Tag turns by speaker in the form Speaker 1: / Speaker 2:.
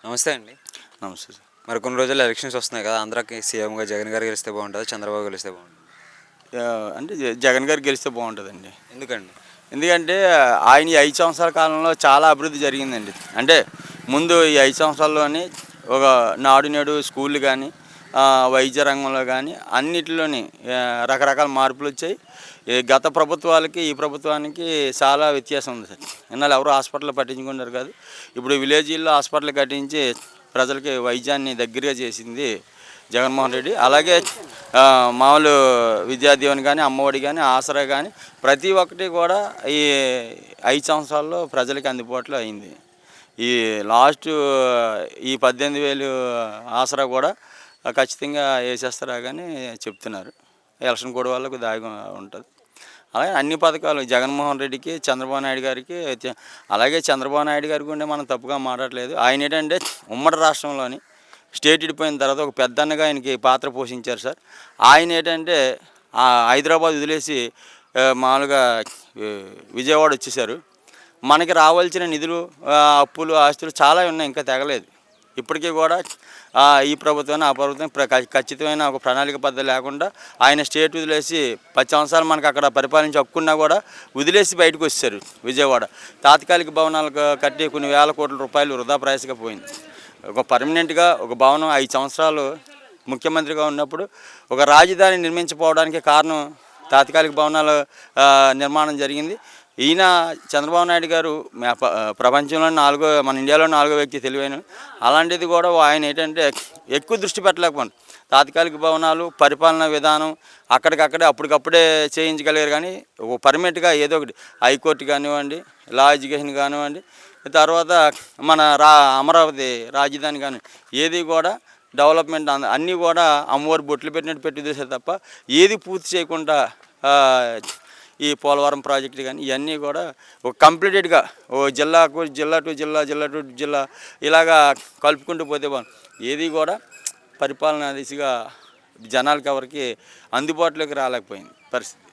Speaker 1: నమస్తే అండి.
Speaker 2: నమస్తే సార్.
Speaker 1: మరి కొన్ని రోజుల్లో ఎలక్షన్స్ వస్తున్నాయి కదా! ఆంధ్రాకి సీఎంగా జగన్ గారు గెలిస్తే బాగుంటదా? చంద్రబాబు గెలిస్తే బాగుంటదా?
Speaker 2: అంటే జగన్ గారు గెలిస్తే బాగుంటుందండి.
Speaker 1: ఎందుకండి?
Speaker 2: ఎందుకంటే ఆయన ఈ 5 సంవత్సరాల కాలంలో చాలా అభివృద్ధి జరిగిందండి. అంటే ముందు ఈ 5 సంవత్సరాల్లోని ఒక నాడు నేడు స్కూళ్ళు కానీ, వైద్య రంగంలో కానీ అన్నిటిలోని రకరకాల మార్పులు వచ్చాయి. ఈ గత ప్రభుత్వాలకి ఈ ప్రభుత్వానికి చాలా వ్యత్యాసం ఉంది సార్. ఇన్నాళ్ళు ఎవరు హాస్పిటల్ పట్టించుకున్నారు కాదు. ఇప్పుడు విలేజీల్లో హాస్పిటల్ కట్టించి ప్రజలకి వైద్యాన్ని దగ్గరగా చేసింది జగన్మోహన్ రెడ్డి. అలాగే మామూలు విద్యా దీవెన కానీ, అమ్మఒడి కానీ, ఆసరా కానీ ప్రతి ఒక్కటి కూడా ఈ 5 సంవత్సరాల్లో ప్రజలకి అందుబాటులో అయింది. ఈ లాస్ట్ ఈ 18,000 ఆసరా కూడా ఖచ్చితంగా వేసేస్తారా కానీ చెప్తున్నారు. ఎలక్షన్ కోడ్ వల్ల దాగి ఉంటుంది. అలాగే అన్ని పథకాలు జగన్మోహన్ రెడ్డికి, చంద్రబాబు నాయుడు గారికి, అలాగే చంద్రబాబు నాయుడు గారికి ఉండే మనం తప్పుగా మాట్లాడలేదు. ఆయన ఏంటంటే ఉమ్మడి రాష్ట్రంలోని స్టేట్ విడిపోయిన తర్వాత ఒక పెద్దన్నగా ఆయనకి పాత్ర పోషించారు సార్. ఆయన ఏంటంటే హైదరాబాద్ వదిలేసి మామూలుగా విజయవాడ వచ్చేసారు. మనకి రావాల్సిన నిధులు, అప్పులు, ఆస్తులు చాలా ఉన్నాయి, ఇంకా తెగలేదు. ఇప్పటికీ కూడా ఈ ప్రభుత్వం ఆ ప్రభుత్వం ఖచ్చితమైన ఒక ప్రణాళిక పద్ధతి లేకుండా ఆయన స్టేట్ వదిలేసి 10 సంవత్సరాలు మనకు అక్కడ పరిపాలించి హక్కున్నా కూడా వదిలేసి బయటకు వచ్చేసారు. విజయవాడ తాత్కాలిక భవనాలకు కట్టి కొన్ని వేల కోట్ల రూపాయలు వృధా ప్రయాసగా పోయింది. ఒక పర్మనెంట్గా ఒక భవనం 5 సంవత్సరాలు ముఖ్యమంత్రిగా ఉన్నప్పుడు ఒక రాజధాని నిర్మించకపోవడానికి కారణం తాత్కాలిక భవనాల నిర్మాణం జరిగింది. ఈయన చంద్రబాబు నాయుడు గారు ప్రపంచంలో మన ఇండియాలో 4వ వ్యక్తి తెలివైన. అలాంటిది కూడా ఆయన ఏంటంటే ఎక్కువ దృష్టి పెట్టలేకపోయింది. తాత్కాలిక భవనాలు, పరిపాలనా విధానం అక్కడికక్కడే అప్పటికప్పుడే చేయించగలిగారు. కానీ ఒక పర్మనెంట్గా ఏదో ఒకటి హైకోర్టు కానివ్వండి, లా ఎడ్యుకేషన్ కానివ్వండి, తర్వాత మన అమరావతి రాజధాని కానీ ఏది కూడా డెవలప్మెంట్ అన్నీ కూడా అమ్మవారి బొట్లు పెట్టినట్టు పెట్టి చేసే తప్ప ఏది పూర్తి చేయకుండా ఈ పోలవరం ప్రాజెక్టు కానీ ఇవన్నీ కూడా ఒక కంప్లీటెడ్గా ఓ జిల్లా టు జిల్లా ఇలాగా కలుపుకుంటూ పోతే ఏది కూడా పరిపాలన దిశగా జనాలకి ఎవరికి అందుబాటులోకి రాలేకపోయింది పరిస్థితి.